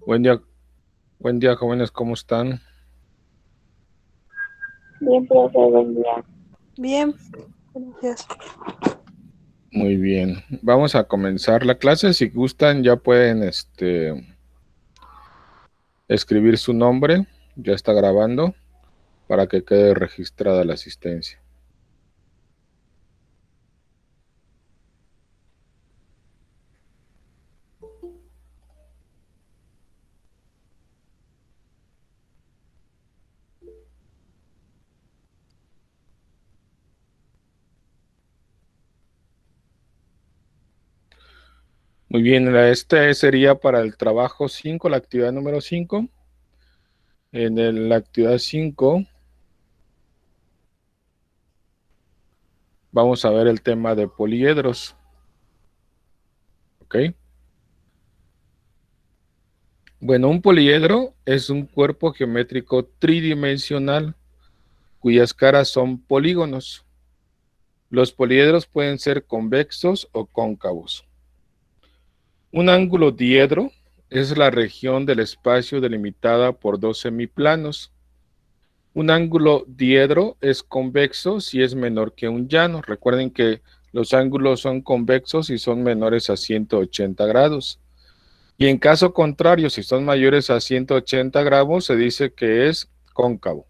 Buen día, jóvenes, ¿cómo están? Bien, profe, buen día. Bien, gracias. Muy bien. Vamos a comenzar la clase. Si gustan, ya pueden escribir su nombre. Ya está grabando para que quede registrada la asistencia. Muy bien, este sería para el trabajo 5, la actividad número 5. La actividad 5 vamos a ver el tema de poliedros. ¿Ok? Bueno, un poliedro es un cuerpo geométrico tridimensional cuyas caras son polígonos. Los poliedros pueden ser convexos o cóncavos. Un ángulo diedro es la región del espacio delimitada por dos semiplanos. Un ángulo diedro es convexo si es menor que un llano. Recuerden que los ángulos son convexos si son menores a 180 grados. Y en caso contrario, si son mayores a 180 grados, se dice que es cóncavo.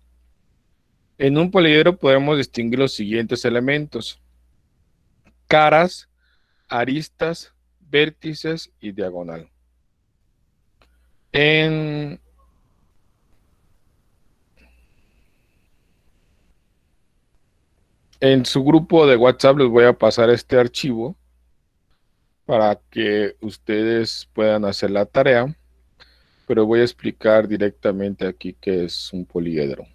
En un poliedro podemos distinguir los siguientes elementos: caras, aristas, vértices y diagonal. En su grupo de WhatsApp les voy a pasar este archivo para que ustedes puedan hacer la tarea, pero voy a explicar directamente aquí qué es un poliedro.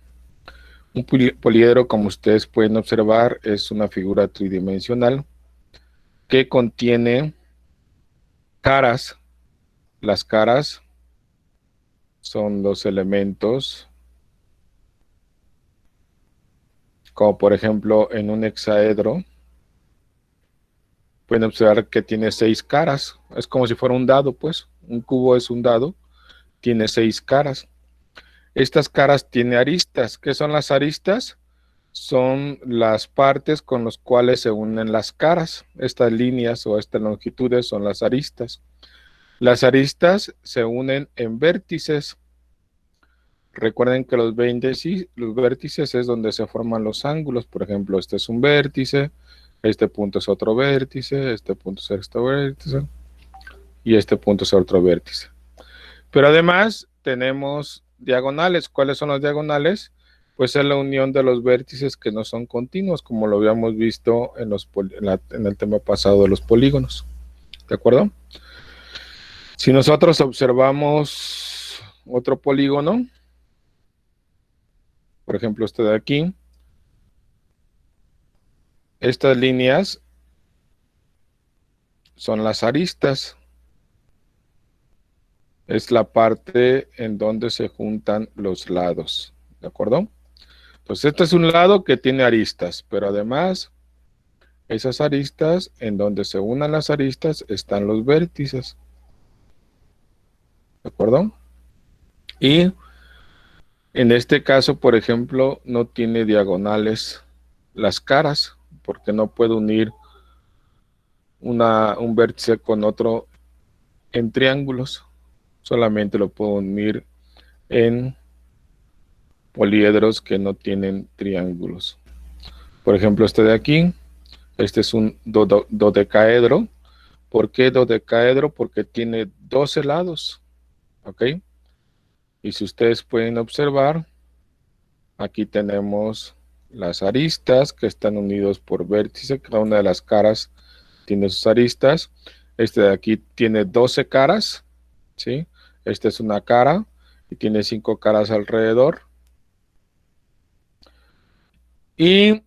Un poliedro, como ustedes pueden observar, es una figura tridimensional que contiene caras. Las caras son los elementos, como por ejemplo en un hexaedro, pueden observar que tiene 6 caras. Es como si fuera un dado, pues. Un cubo es un dado, tiene 6 caras. Estas caras tienen aristas. ¿Qué son las aristas? Son las partes con las cuales se unen las caras. Estas líneas o estas longitudes son las aristas. Las aristas se unen en vértices. Recuerden que los vértices es donde se forman los ángulos. Por ejemplo, este es un vértice, este punto es otro vértice, este punto es este vértice y este punto es otro vértice. Pero además tenemos diagonales. ¿Cuáles son las diagonales? Pues es la unión de los vértices que no son continuos, como lo habíamos visto en el tema pasado de los polígonos. ¿De acuerdo? Si nosotros observamos otro polígono, por ejemplo este de aquí, estas líneas son las aristas. Es la parte en donde se juntan los lados. ¿De acuerdo? Entonces este es un lado que tiene aristas, pero además esas aristas, en donde se unan las aristas, están los vértices. ¿De acuerdo? Y en este caso, por ejemplo, no tiene diagonales las caras, porque no puedo unir un vértice con otro en triángulos. Solamente lo puedo unir en poliedros que no tienen triángulos. Por ejemplo, este de aquí, este es un dodecaedro. ¿Por qué dodecaedro? Porque tiene 12 lados. ¿Ok? Y si ustedes pueden observar, aquí tenemos las aristas que están unidos por vértice. Cada una de las caras tiene sus aristas. Este de aquí tiene 12 caras, ¿sí? Esta es una cara y tiene 5 caras alrededor. Y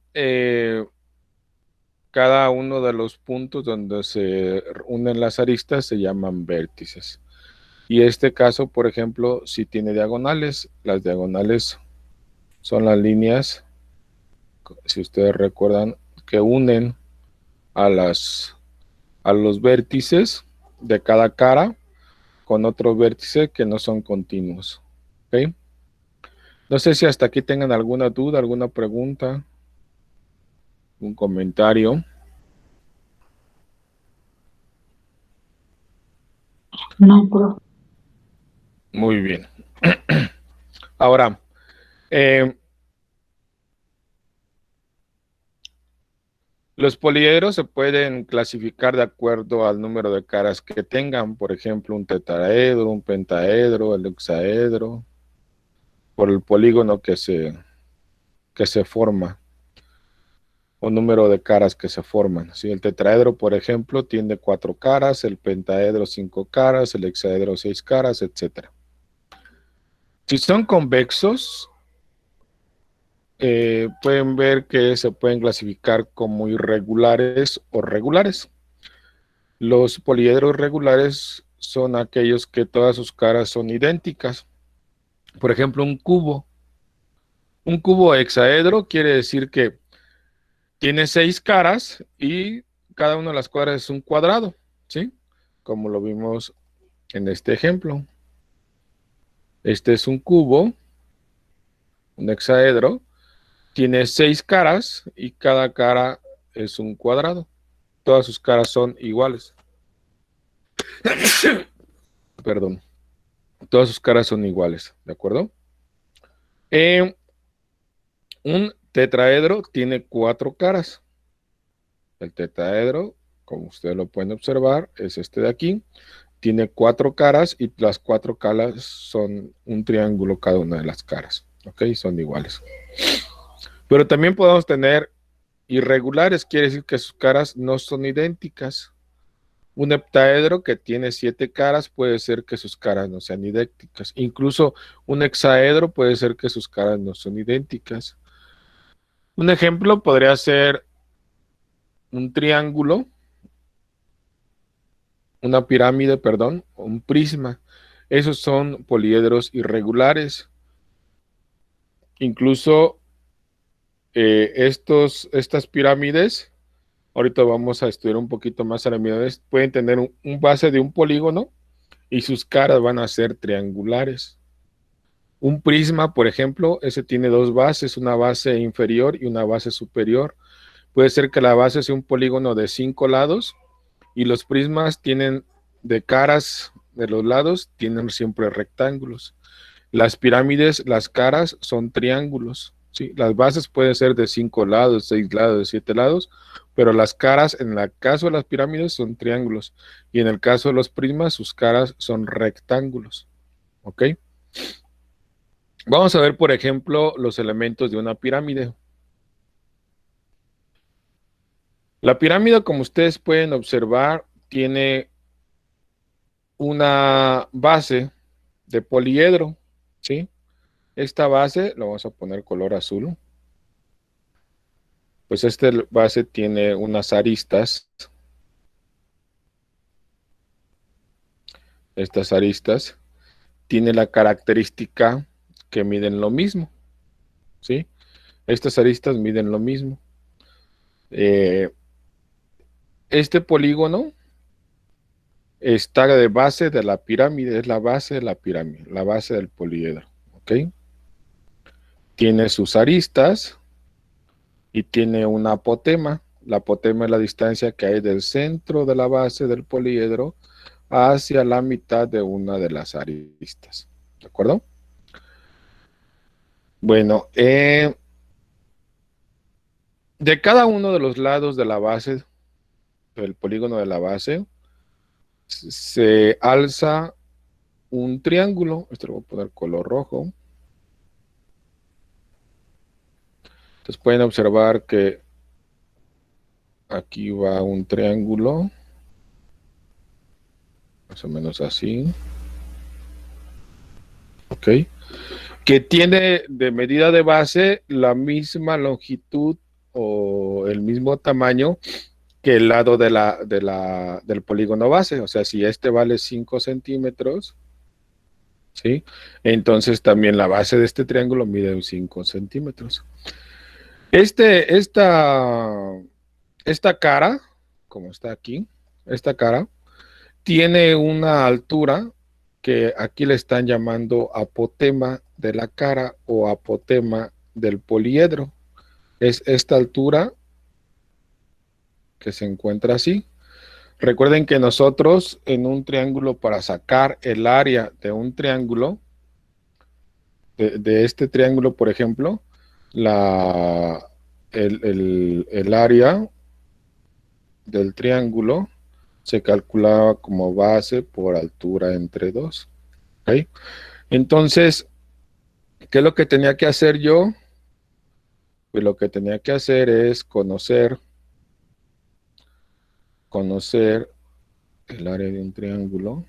cada uno de los puntos donde se unen las aristas se llaman vértices. Y este caso, por ejemplo, si tiene diagonales. Las diagonales son las líneas, si ustedes recuerdan, que unen a los vértices de cada cara. con otro vértice que no son continuos. ¿Ok? No sé si hasta aquí tengan alguna duda, alguna pregunta, un comentario. No, profe. Muy bien. Ahora, los poliedros se pueden clasificar de acuerdo al número de caras que tengan. Por ejemplo, un tetraedro, un pentaedro, el hexaedro, por el polígono que se forma, o número de caras que se forman. ¿Sí? El tetraedro, por ejemplo, tiene 4 caras, el pentaedro 5 caras, el hexaedro 6 caras, etc. Si son convexos, pueden ver que se pueden clasificar como irregulares o regulares. Los poliedros regulares son aquellos que todas sus caras son idénticas. Por ejemplo, un cubo. Un cubo hexaedro quiere decir que tiene 6 caras y cada una de las cuadras es un cuadrado, ¿sí? Como lo vimos en este ejemplo. Este es un cubo, un hexaedro, tiene 6 caras y cada cara es un cuadrado. Todas sus caras son iguales. Perdón. Todas sus caras son iguales, ¿de acuerdo? Un tetraedro tiene 4 caras. El tetraedro, como ustedes lo pueden observar, es este de aquí. Tiene 4 caras y las 4 caras son un triángulo cada una de las caras. ¿Ok? Son iguales. Pero también podemos tener irregulares, quiere decir que sus caras no son idénticas. Un heptaedro que tiene 7 caras puede ser que sus caras no sean idénticas. Incluso un hexaedro puede ser que sus caras no son idénticas. Un ejemplo podría ser un triángulo, una pirámide, perdón, un prisma. Esos son poliedros irregulares. Incluso estas pirámides, ahorita vamos a estudiar un poquito más a la pirámides, pueden tener un base de un polígono y sus caras van a ser triangulares. Un prisma, por ejemplo, ese tiene 2 bases, una base inferior y una base superior. Puede ser que la base sea un polígono de 5 lados y los prismas tienen de caras de los lados, tienen siempre rectángulos. Las pirámides, las caras son triángulos. ¿Sí? Las bases pueden ser de 5 lados, 6 lados, 7 lados, pero las caras, en el caso de las pirámides, son triángulos. Y en el caso de los prismas, sus caras son rectángulos. ¿Ok? Vamos a ver, por ejemplo, los elementos de una pirámide. La pirámide, como ustedes pueden observar, tiene una base de poliedro, ¿sí? Esta base, lo vamos a poner color azul, pues esta base tiene unas aristas. Estas aristas tienen la característica que miden lo mismo, ¿sí? Estas aristas miden lo mismo. Este polígono está de base de la pirámide, es la base de la pirámide, la base del poliedro, ¿ok? Tiene sus aristas y tiene un apotema. La apotema es la distancia que hay del centro de la base del poliedro hacia la mitad de una de las aristas, ¿de acuerdo? Bueno, de cada uno de los lados de la base, del polígono de la base, se alza un triángulo. Esto lo voy a poner color rojo. Entonces pueden observar que aquí va un triángulo, más o menos así. Ok. Que tiene de medida de base la misma longitud o el mismo tamaño que el lado del polígono base. O sea, si este vale 5 centímetros, ¿sí? Entonces también la base de este triángulo mide 5 centímetros. Esta cara, como está aquí, esta cara, tiene una altura que aquí le están llamando apotema de la cara o apotema del poliedro. Es esta altura que se encuentra así. Recuerden que nosotros en un triángulo, para sacar el área de un triángulo, de este triángulo, por ejemplo, el área del triángulo se calculaba como base por altura entre 2. ¿Okay? Entonces, ¿qué es lo que tenía que hacer yo? Pues lo que tenía que hacer es conocer el área de un triángulo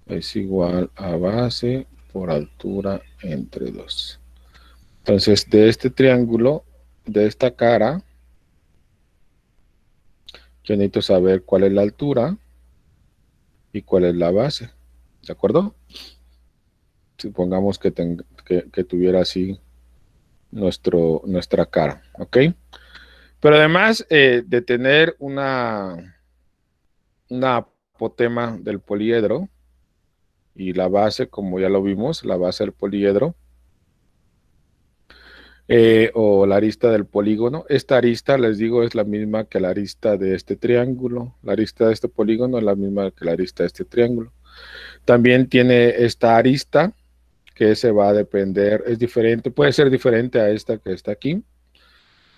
es igual a base por altura entre 2. Entonces, de este triángulo, de esta cara, yo necesito saber cuál es la altura y cuál es la base. ¿De acuerdo? Supongamos que tuviera así nuestra cara. ¿Ok? Pero además de tener una apotema del poliedro y la base, como ya lo vimos, la base del poliedro, o la arista del polígono. Esta arista, les digo, es la misma que la arista de este triángulo. La arista de este polígono es la misma que la arista de este triángulo. También tiene esta arista, que se va a depender, es diferente, puede ser diferente a esta que está aquí.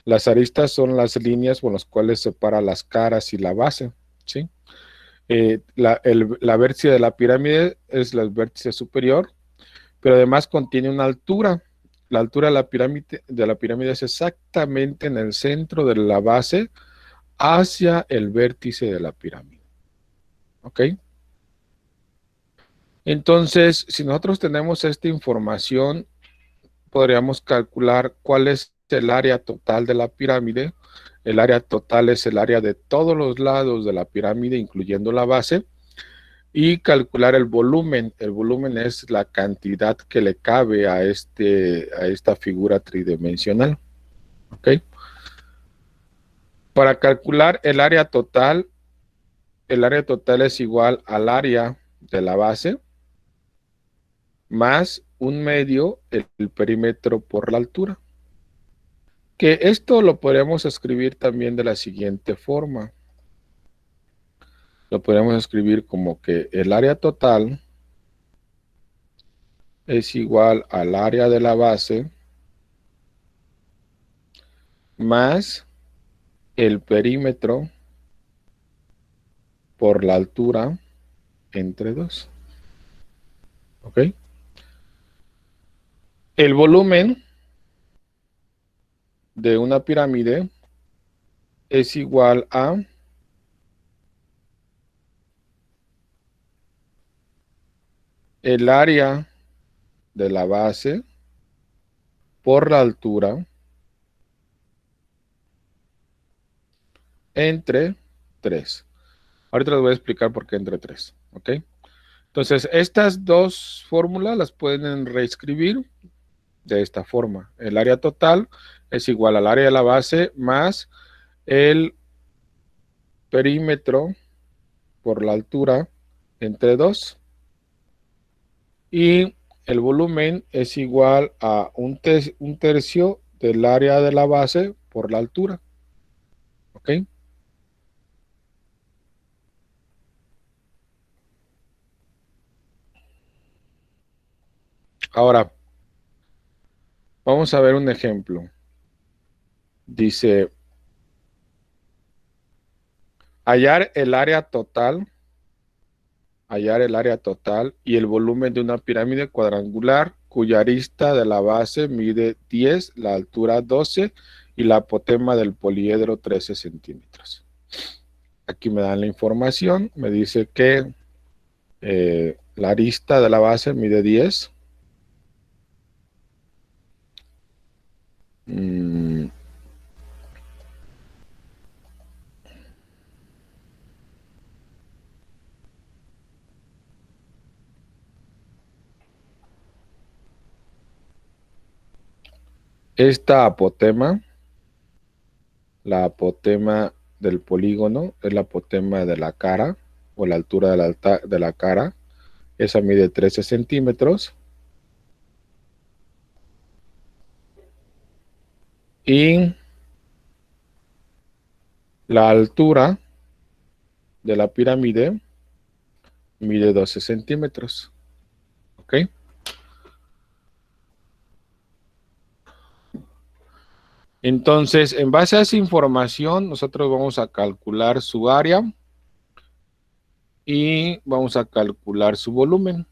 Las aristas son las líneas por las cuales separa las caras y la base, ¿sí? La vértice de la pirámide es el vértice superior, pero además contiene una altura. La altura de la pirámide es exactamente en el centro de la base hacia el vértice de la pirámide. ¿Ok? Entonces, si nosotros tenemos esta información, podríamos calcular cuál es el área total de la pirámide. El área total es el área de todos los lados de la pirámide, incluyendo la base. Y calcular el volumen. El volumen es la cantidad que le cabe a esta figura tridimensional. ¿Ok? Para calcular el área total es igual al área de la base más 1/2 el perímetro por la altura. Que esto lo podríamos escribir también de la siguiente forma. Lo podríamos escribir como que el área total es igual al área de la base más el perímetro por la altura entre 2. ¿Ok? El volumen de una pirámide es igual a el área de la base por la altura entre 3. Ahorita les voy a explicar por qué entre 3. ¿Ok? Entonces, estas dos fórmulas las pueden reescribir de esta forma. El área total es igual al área de la base más el perímetro por la altura entre 2. Y el volumen es igual a un tercio del área de la base por la altura. ¿Ok? Ahora, vamos a ver un ejemplo. Dice, hallar el área total y el volumen de una pirámide cuadrangular cuya arista de la base mide 10, la altura 12 y la apotema del poliedro 13 centímetros. Aquí me dan la información, me dice que la arista de la base mide 10. Esta apotema, la apotema del polígono, es la apotema de la cara o la altura de la cara. Esa mide 13 centímetros. Y la altura de la pirámide mide 12 centímetros. ¿Ok? Entonces, en base a esa información, nosotros vamos a calcular su área y vamos a calcular su volumen.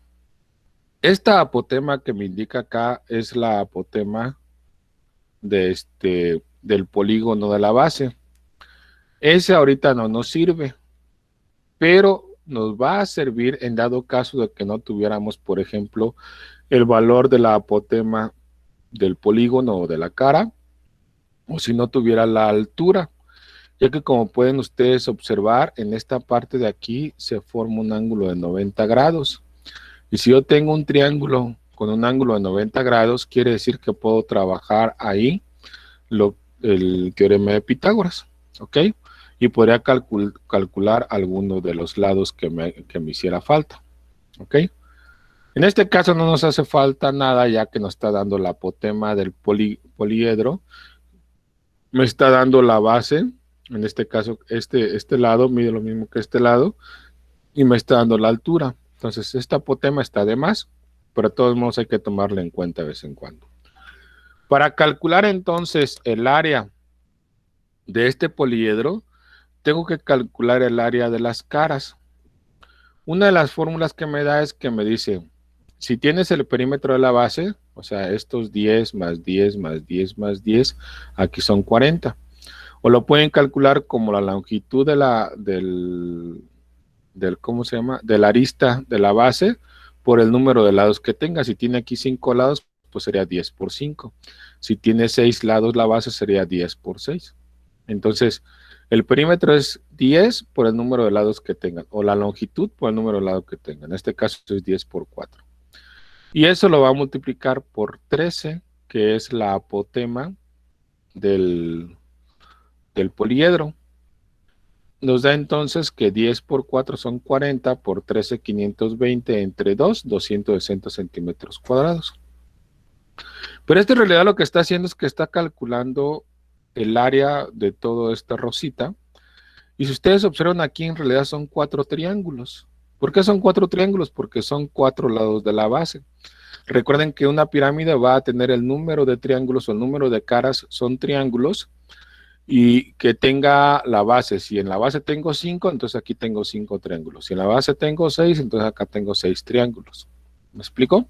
Esta apotema que me indica acá es la apotema del polígono de la base. Ese ahorita no nos sirve, pero nos va a servir en dado caso de que no tuviéramos, por ejemplo, el valor de la apotema del polígono o de la cara, o si no tuviera la altura, ya que como pueden ustedes observar, en esta parte de aquí se forma un ángulo de 90 grados. Y si yo tengo un triángulo con un ángulo de 90 grados, quiere decir que puedo trabajar ahí el teorema de Pitágoras, ¿ok? Y podría calcular alguno de los lados que me hiciera falta, ¿ok? En este caso no nos hace falta nada, ya que nos está dando la apotema del poliedro, me está dando la base, en este caso este lado mide lo mismo que este lado, y me está dando la altura. Entonces esta apotema está de más, pero de todos modos hay que tomarla en cuenta de vez en cuando. Para calcular entonces el área de este poliedro, tengo que calcular el área de las caras. Una de las fórmulas que me da es que me dice, si tienes el perímetro de la base, o sea, estos 10 más 10 más 10 más 10, aquí son 40. O lo pueden calcular como la longitud de ¿cómo se llama? De la arista de la base por el número de lados que tenga. Si tiene aquí 5 lados, pues sería 10 por 5. Si tiene 6 lados la base, sería 10 por 6. Entonces, el perímetro es 10 por el número de lados que tengan, o la longitud por el número de lados que tengan. En este caso es 10 por 4. Y eso lo va a multiplicar por 13, que es la apotema del poliedro. Nos da entonces que 10 por 4 son 40, por 13, 520, entre 2, 260 centímetros cuadrados. Pero en realidad lo que está haciendo es que está calculando el área de toda esta rosita. Y si ustedes observan aquí, en realidad son 4 triángulos. ¿Por qué son 4 triángulos? Porque son 4 lados de la base. Recuerden que una pirámide va a tener el número de triángulos o el número de caras son triángulos y que tenga la base. Si en la base tengo 5, entonces aquí tengo 5 triángulos. Si en la base tengo 6, entonces acá tengo 6 triángulos. ¿Me explico?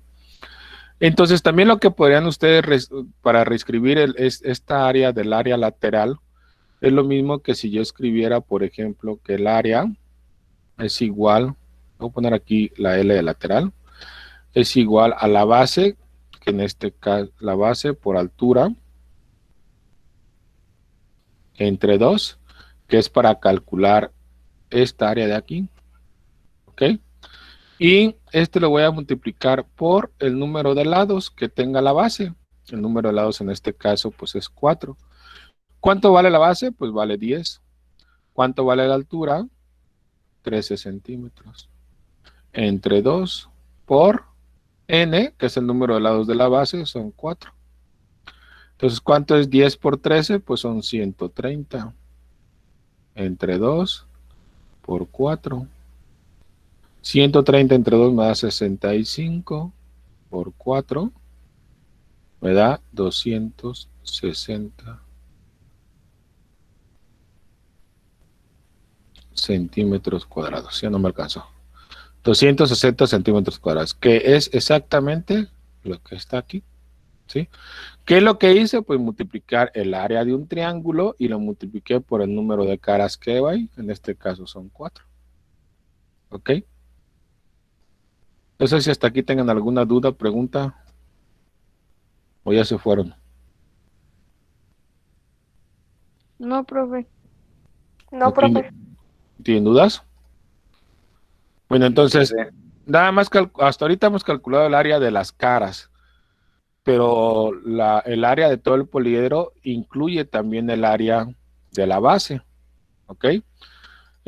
Entonces también lo que podrían ustedes para reescribir esta área del área lateral es lo mismo que si yo escribiera, por ejemplo, que el área es igual, voy a poner aquí la L de lateral, es igual a la base, que en este caso la base por altura, entre 2, que es para calcular esta área de aquí, ¿ok? Y lo voy a multiplicar por el número de lados que tenga la base. El número de lados en este caso pues es 4. ¿Cuánto vale la base? Pues vale 10. ¿Cuánto vale la altura? 13 centímetros. Entre 2 por n, que es el número de lados de la base, son 4. Entonces, ¿cuánto es 10 por 13? Pues son 130. Entre 2 por 4. 130 entre 2 me da 65 por 4. Me da 260 centímetros cuadrados. Ya no me alcanzó. 260 centímetros cuadrados, que es exactamente lo que está aquí. ¿Sí? ¿Qué es lo que hice? Pues multiplicar el área de un triángulo y lo multipliqué por el número de caras que hay. En este caso son 4. ¿Ok? No sé si hasta aquí tengan alguna duda, pregunta, o ya se fueron. No, profe. ¿No, profe? ¿Tienen dudas? Bueno, entonces, nada más hasta ahorita hemos calculado el área de las caras, pero el área de todo el poliedro incluye también el área de la base, ¿ok?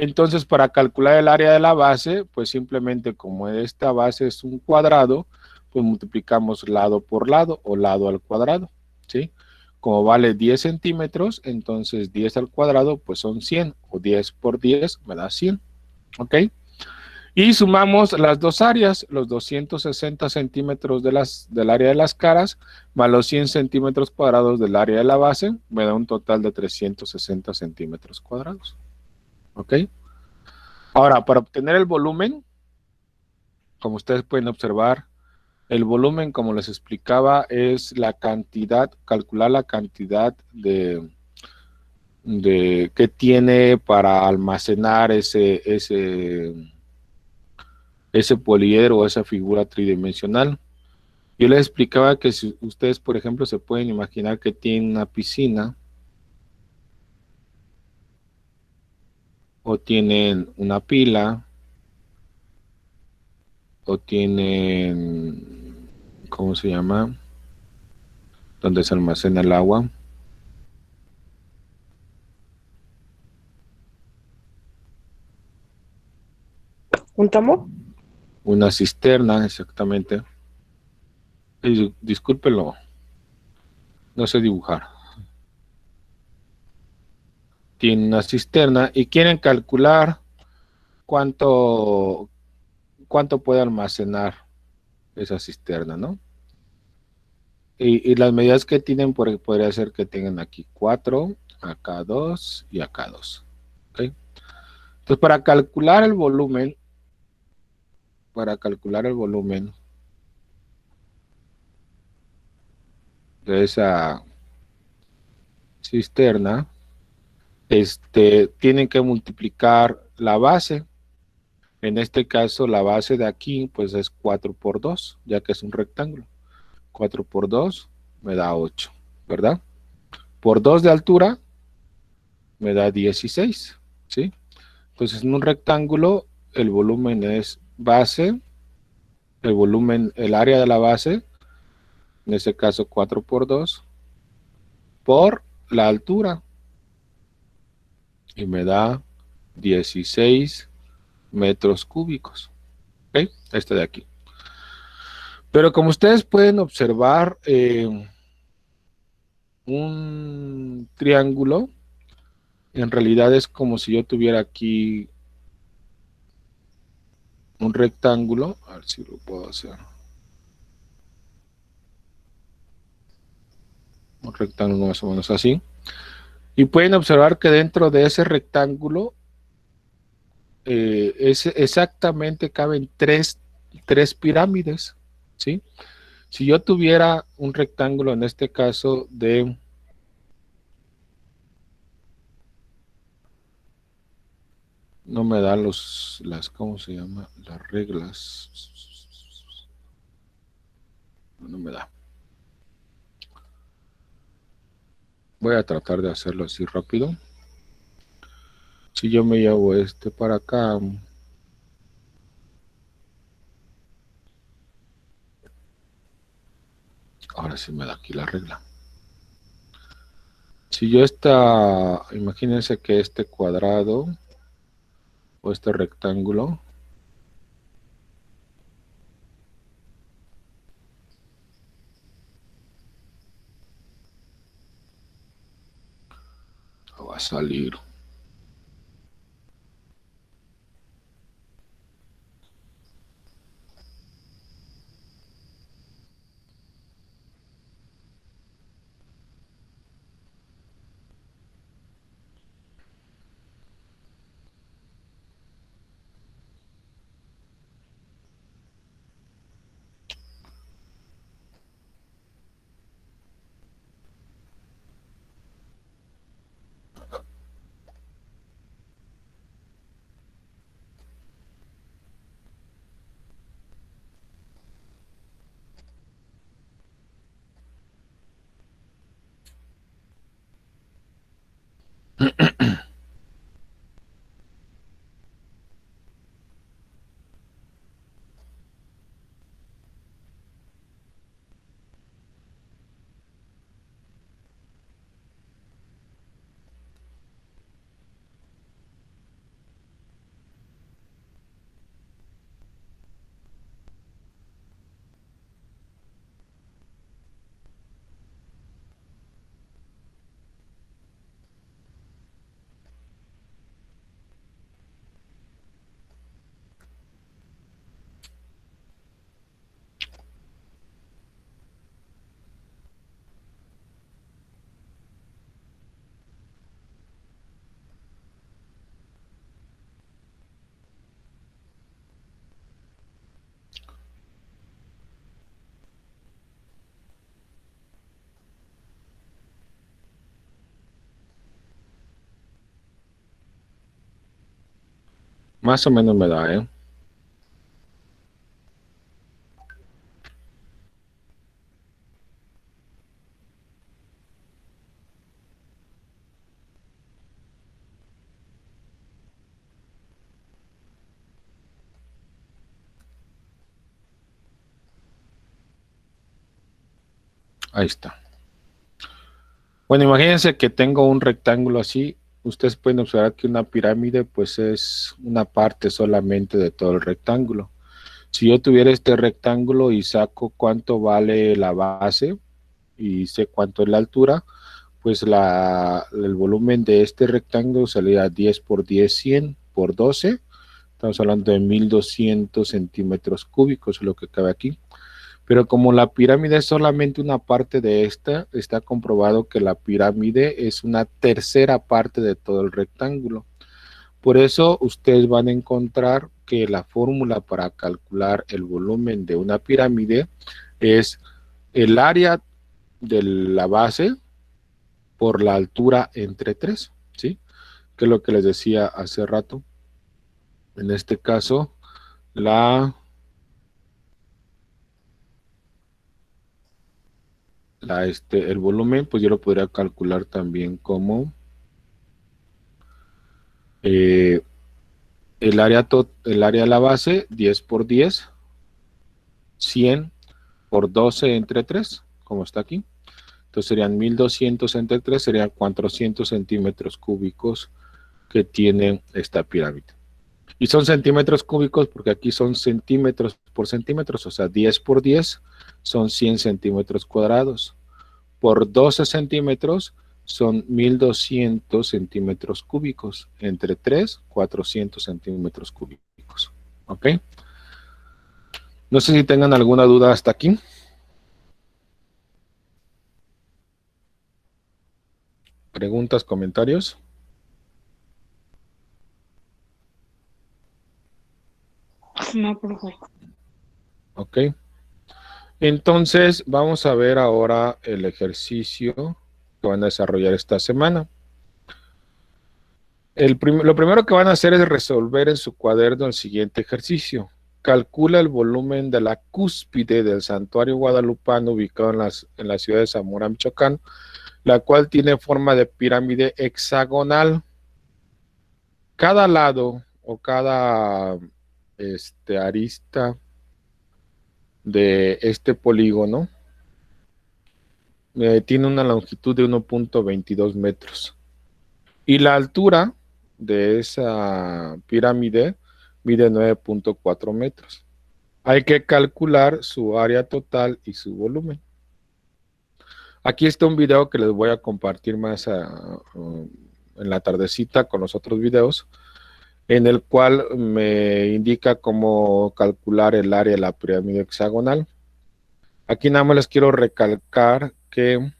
Entonces, para calcular el área de la base, pues simplemente como esta base es un cuadrado, pues multiplicamos lado por lado o lado al cuadrado, ¿sí? Como vale 10 centímetros, entonces 10 al cuadrado, pues son 100, o 10 por 10 me da 100, ¿ok? Y sumamos las dos áreas, los 260 centímetros del área de las caras, más los 100 centímetros cuadrados del área de la base, me da un total de 360 centímetros cuadrados, ¿ok? Ahora, para obtener el volumen, como ustedes pueden observar, el volumen, como les explicaba, es la cantidad, calcular la cantidad de que tiene para almacenar ese poliedro o esa figura tridimensional. Yo les explicaba que si ustedes, por ejemplo, se pueden imaginar que tienen una piscina o tienen una pila o tienen, ¿cómo se llama? Donde se almacena el agua. ¿Un tambor? Una cisterna, exactamente. Discúlpenlo, no sé dibujar. Tienen una cisterna y quieren calcular cuánto puede almacenar esa cisterna, ¿no? Y las medidas que tienen podría ser que tengan aquí 4, acá 2 y acá 2. ¿Ok? Entonces, para calcular el volumen de esa cisterna, tienen que multiplicar la base. En este caso, la base de aquí, pues es 4 por 2, ya que es un rectángulo. 4 por 2 me da 8, ¿verdad? Por 2 de altura me da 16, ¿sí? Entonces, en un rectángulo, el volumen es base, el área de la base, en este caso 4 por 2, por la altura, y me da 16 metros cúbicos. ¿Ok? Este de aquí. Pero como ustedes pueden observar, un triángulo, en realidad es como si yo tuviera aquí un rectángulo. A ver si lo puedo hacer. Un rectángulo más o menos así. Y pueden observar que dentro de ese rectángulo exactamente caben tres pirámides, ¿sí? Si yo tuviera un rectángulo, en este caso no me da ¿cómo se llama? Las reglas. No me da. Voy a tratar de hacerlo así rápido. Si yo me llevo para acá, ahora sí me da aquí la regla. Si yo imagínense que este cuadrado o este rectángulo va a salir. Más o menos me da, ¿eh? Ahí está. Bueno, imagínense que tengo un rectángulo así. Ustedes pueden observar que una pirámide pues es una parte solamente de todo el rectángulo. Si yo tuviera este rectángulo y saco cuánto vale la base y sé cuánto es la altura, pues el volumen de este rectángulo sería 10 por 10, 100 por 12. Estamos hablando de 1200 centímetros cúbicos, es lo que cabe aquí. Pero como la pirámide es solamente una parte de esta, está comprobado que la pirámide es una tercera parte de todo el rectángulo. Por eso ustedes van a encontrar que la fórmula para calcular el volumen de una pirámide es el área de la base por la altura entre 3, ¿sí? Que es lo que les decía hace rato. En este caso, el volumen, pues yo lo podría calcular también como eh, el área de la base, 10 por 10, 100 por 12 entre 3, como está aquí. Entonces serían 1200 entre 3, serían 400 centímetros cúbicos que tiene esta pirámide. Y son centímetros cúbicos porque aquí son centímetros por centímetros, o sea, 10 por 10 son 100 centímetros cuadrados. Por 12 centímetros son 1200 centímetros cúbicos. Entre 3, 400 centímetros cúbicos. ¿Ok? No sé si tengan alguna duda hasta aquí. ¿Preguntas, comentarios? No, profe. Ok. Entonces, vamos a ver ahora el ejercicio que van a desarrollar esta semana. Lo primero que van a hacer es resolver en su cuaderno el siguiente ejercicio. Calcula el volumen de la cúspide del santuario guadalupano ubicado en la ciudad de Zamora, Michoacán, la cual tiene forma de pirámide hexagonal. Cada lado o cada arista de este polígono tiene una longitud de 1.22 metros. Y la altura de esa pirámide mide 9.4 metros. Hay que calcular su área total y su volumen. Aquí está un video que les voy a compartir más en la tardecita con los otros videos, en el cual me indica cómo calcular el área de la pirámide hexagonal. Aquí nada más les quiero recalcar que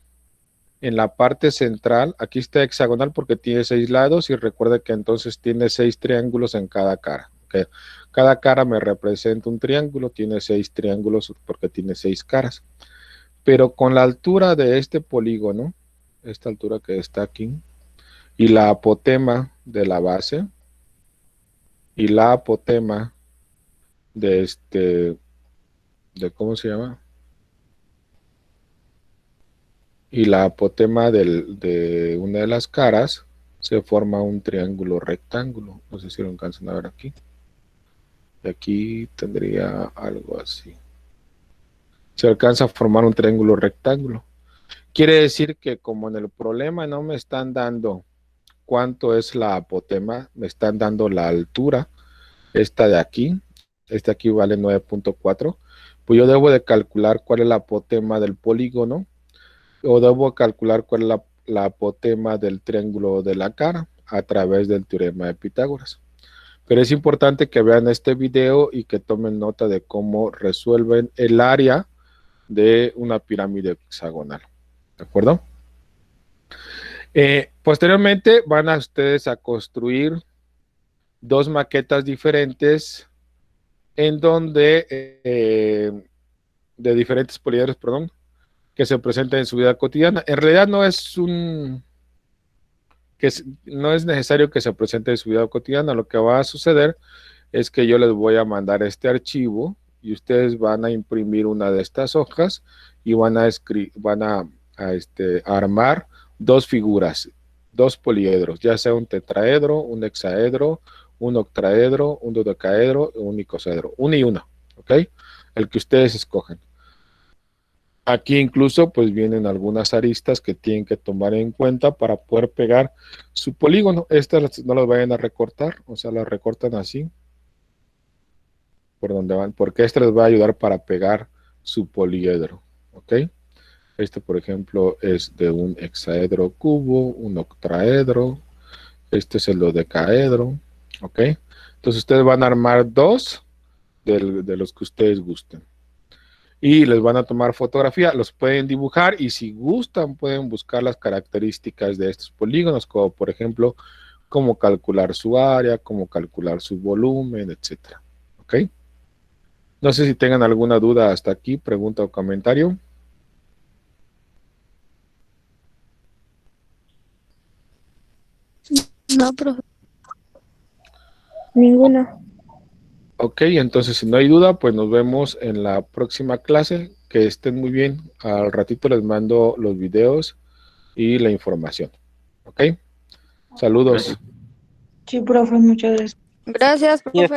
en la parte central, aquí está hexagonal porque tiene 6 lados y recuerda que entonces tiene 6 triángulos en cada cara. Okay. Cada cara me representa un triángulo, tiene 6 triángulos porque tiene 6 caras. Pero con la altura de este polígono, esta altura que está aquí, y la apotema de la base, y la apotema de ¿cómo se llama? Y la apotema de una de las caras, se forma un triángulo rectángulo. No sé si lo alcanzan a ver aquí. Y aquí tendría algo así. Se alcanza a formar un triángulo rectángulo. Quiere decir que como en el problema no me están dando cuánto es la apotema, me están dando la altura, esta de aquí vale 9.4, pues yo debo de calcular cuál es la apotema del polígono, o debo calcular cuál es la apotema del triángulo de la cara a través del teorema de Pitágoras. Pero es importante que vean este video y que tomen nota de cómo resuelven el área de una pirámide hexagonal. ¿De acuerdo? Posteriormente van a ustedes a construir dos maquetas diferentes en donde de diferentes poliedros, perdón, que se presentan en su vida cotidiana. En realidad no es no es necesario que se presente en su vida cotidiana. Lo que va a suceder es que yo les voy a mandar este archivo y ustedes van a imprimir una de estas hojas y van a armar dos figuras, dos poliedros, ya sea un tetraedro, un hexaedro, un octaedro, un dodecaedro, un icosaedro, uno y uno, ¿ok? El que ustedes escogen. Aquí incluso pues vienen algunas aristas que tienen que tomar en cuenta para poder pegar su polígono. Estas no las vayan a recortar, o sea, las recortan así, por donde van, porque este les va a ayudar para pegar su poliedro, ¿ok? Este, por ejemplo, es de un hexaedro cubo, un octaedro, este es el dodecaedro, ¿ok? Entonces ustedes van a armar dos de los que ustedes gusten. Y les van a tomar fotografía, los pueden dibujar y si gustan pueden buscar las características de estos polígonos, como por ejemplo, cómo calcular su área, cómo calcular su volumen, etcétera. ¿Ok? No sé si tengan alguna duda hasta aquí, pregunta o comentario. No, profe. Ninguna. Ok, entonces si no hay duda, pues nos vemos en la próxima clase. Que estén muy bien. Al ratito les mando los videos y la información. Ok, saludos. Sí, profe, muchas gracias. Gracias, Y profe.